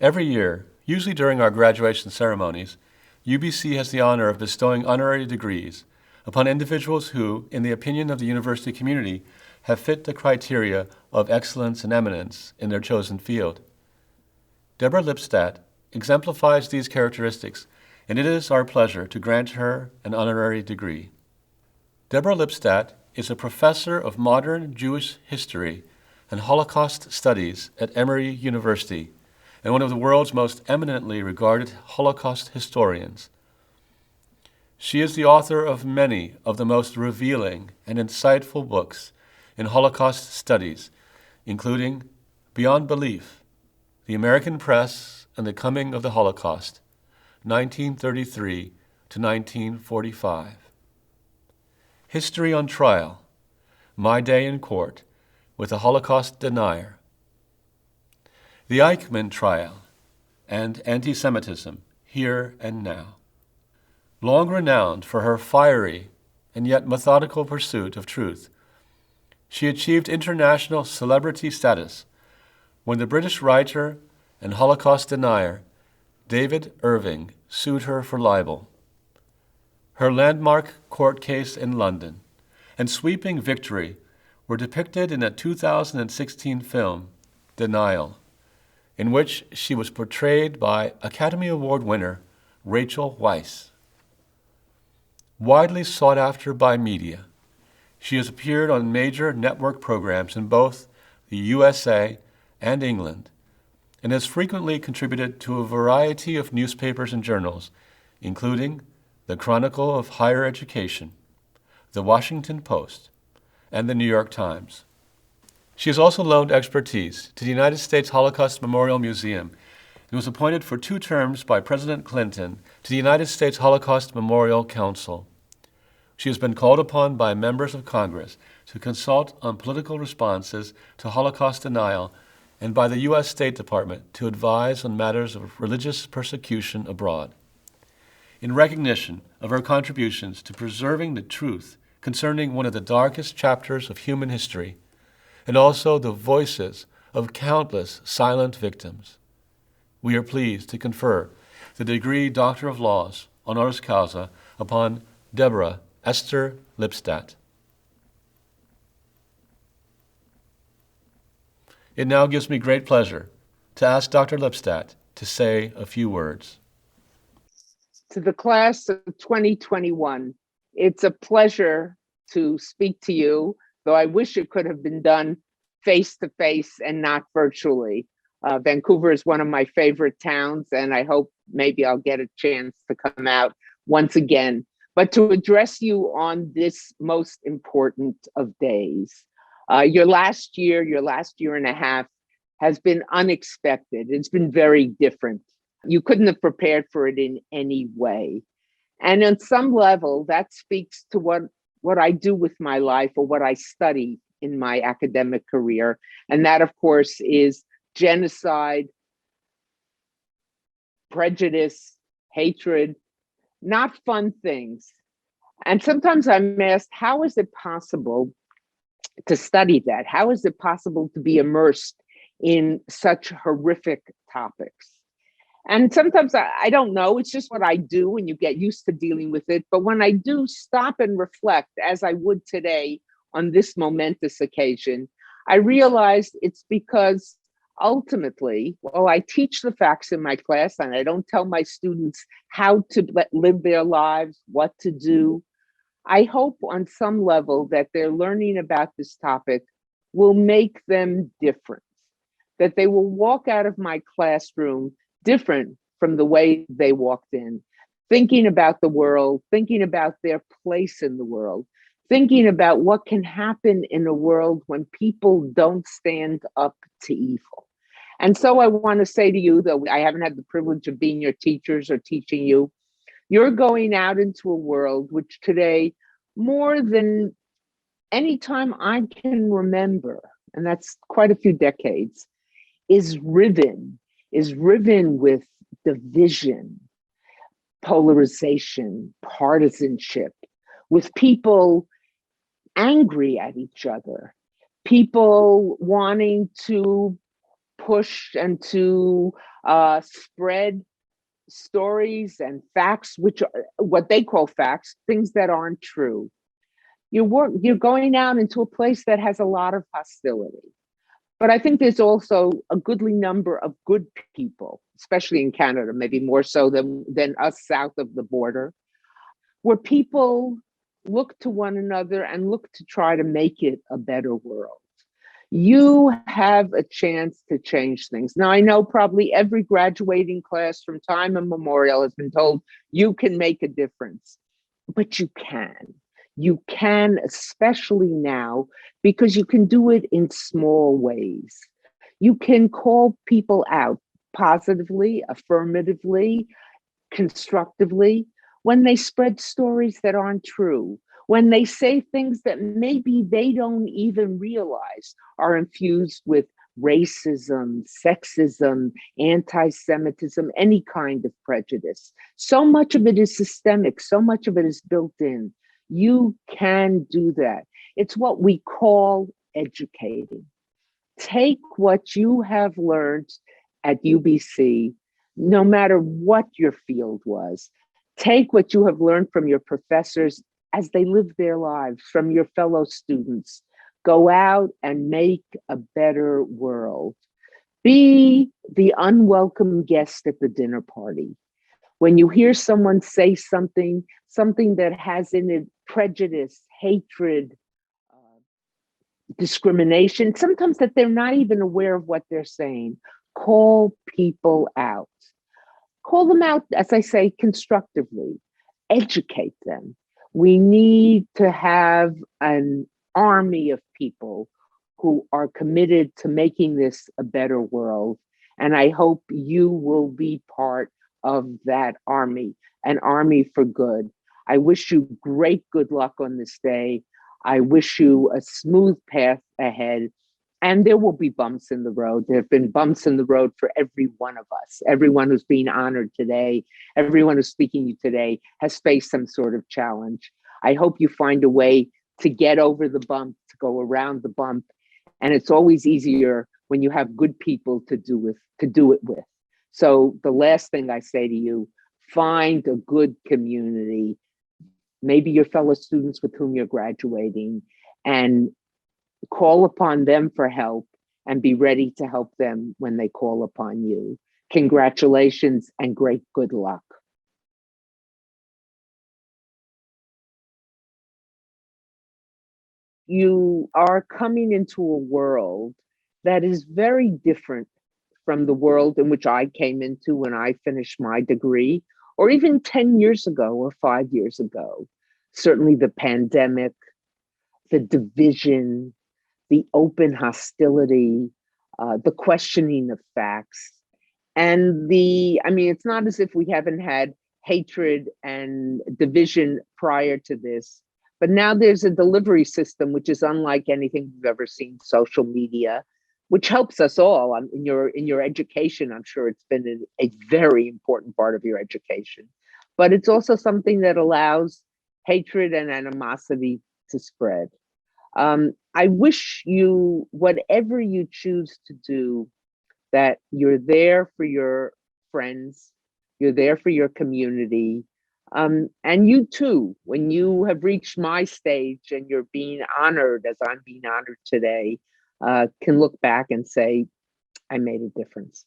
Every year, usually during our graduation ceremonies, UBC has the honor of bestowing honorary degrees upon individuals who, in the opinion of the university community, have fit the criteria of excellence and eminence in their chosen field. Deborah Lipstadt exemplifies these characteristics, and it is our pleasure to grant her an honorary degree. Deborah Lipstadt is a professor of modern Jewish history and Holocaust studies at Emory University and one of the world's most eminently regarded Holocaust historians. She is the author of many of the most revealing and insightful books in Holocaust studies, including Beyond Belief, The American Press and the Coming of the Holocaust, 1933 to 1945. History on Trial, My Day in Court with a Holocaust Denier. The Eichmann Trial and Anti-Semitism, Here and Now. Long renowned for her fiery and yet methodical pursuit of truth, she achieved international celebrity status when the British writer and Holocaust denier David Irving sued her for libel. Her landmark court case in London and sweeping victory were depicted in a 2016 film, Denial, in which she was portrayed by Academy Award winner Rachel Weisz. Widely sought after by media, she has appeared on major network programs in both the USA and England, and has frequently contributed to a variety of newspapers and journals, including the Chronicle of Higher Education, the Washington Post, and the New York Times. She has also loaned expertise to the United States Holocaust Memorial Museum and was appointed for 2 terms by President Clinton to the United States Holocaust Memorial Council. She has been called upon by members of Congress to consult on political responses to Holocaust denial and by the U.S. State Department to advise on matters of religious persecution abroad. In recognition of her contributions to preserving the truth concerning one of the darkest chapters of human history, and also the voices of countless silent victims, we are pleased to confer the degree Doctor of Laws, honoris causa, upon Deborah Esther Lipstadt. It now gives me great pleasure to ask Dr. Lipstadt to say a few words. To the class of 2021, it's a pleasure to speak to you, though I wish it could have been done face-to-face and not virtually. Vancouver is one of my favorite towns, and I hope maybe I'll get a chance to come out once again. But to address you on this most important of days, your last year and a half has been unexpected. It's been very different. You couldn't have prepared for it in any way. And on some level, that speaks to what I do with my life or what I study in my academic career. And that, of course, is genocide, prejudice, hatred, not fun things. And sometimes I'm asked, how is it possible to study that? How is it possible to be immersed in such horrific topics? And sometimes I don't know, it's just what I do and you get used to dealing with it. But when I do stop and reflect, as I would today on this momentous occasion, I realized it's because ultimately, while I teach the facts in my class and I don't tell my students how to live their lives, what to do, I hope on some level that their learning about this topic will make them different, that they will walk out of my classroom different from the way they walked in, thinking about the world, thinking about their place in the world, thinking about what can happen in a world when people don't stand up to evil. And so I want to say to you, though I haven't had the privilege of being your teachers or teaching you, you're going out into a world which today, more than any time I can remember, and that's quite a few decades, is riven with division, polarization, partisanship, with people angry at each other, people wanting to push and to spread stories and facts, which are what they call facts, things that aren't true. You're going out into a place that has a lot of hostility. But I think there's also a goodly number of good people, especially in Canada, maybe more so than us south of the border, where people look to one another and look to try to make it a better world. You have a chance to change things. Now, I know probably every graduating class from time immemorial has been told you can make a difference, but you can. You can, especially now, because you can do it in small ways. You can call people out positively, affirmatively, constructively when they spread stories that aren't true, when they say things that maybe they don't even realize are infused with racism, sexism, anti-Semitism, any kind of prejudice. So much of it is systemic, so much of it is built in. You can do that. It's what we call educating. Take what you have learned at UBC, no matter what your field was. Take what you have learned from your professors as they live their lives, from your fellow students. Go out and make a better world. Be the unwelcome guest at the dinner party. When you hear someone say something that has in it prejudice, hatred, discrimination, sometimes that they're not even aware of what they're saying, call people out. Call them out, as I say, constructively. Educate them. We need to have an army of people who are committed to making this a better world. And I hope you will be part of that army, an army for good. I wish you great good luck on this day. I wish you a smooth path ahead. And there will be bumps in the road. There have been bumps in the road for every one of us. Everyone who's being honored today, everyone who's speaking to you today has faced some sort of challenge. I hope you find a way to get over the bump, to go around the bump. And it's always easier when you have good people to do it with. So the last thing I say to you, find a good community, maybe your fellow students with whom you're graduating, and call upon them for help and be ready to help them when they call upon you. Congratulations and great good luck. You are coming into a world that is very different from the world in which I came into when I finished my degree, or even 10 years ago or 5 years ago. Certainly the pandemic, the division, the open hostility, the questioning of facts. And it's not as if we haven't had hatred and division prior to this, but now there's a delivery system which is unlike anything we've ever seen, social media, which helps us all. In your education, I'm sure it's been a very important part of your education, but it's also something that allows hatred and animosity to spread. I wish you, whatever you choose to do, that you're there for your friends, you're there for your community. And you too, when you have reached my stage and you're being honored as I'm being honored today, can look back and say, I made a difference.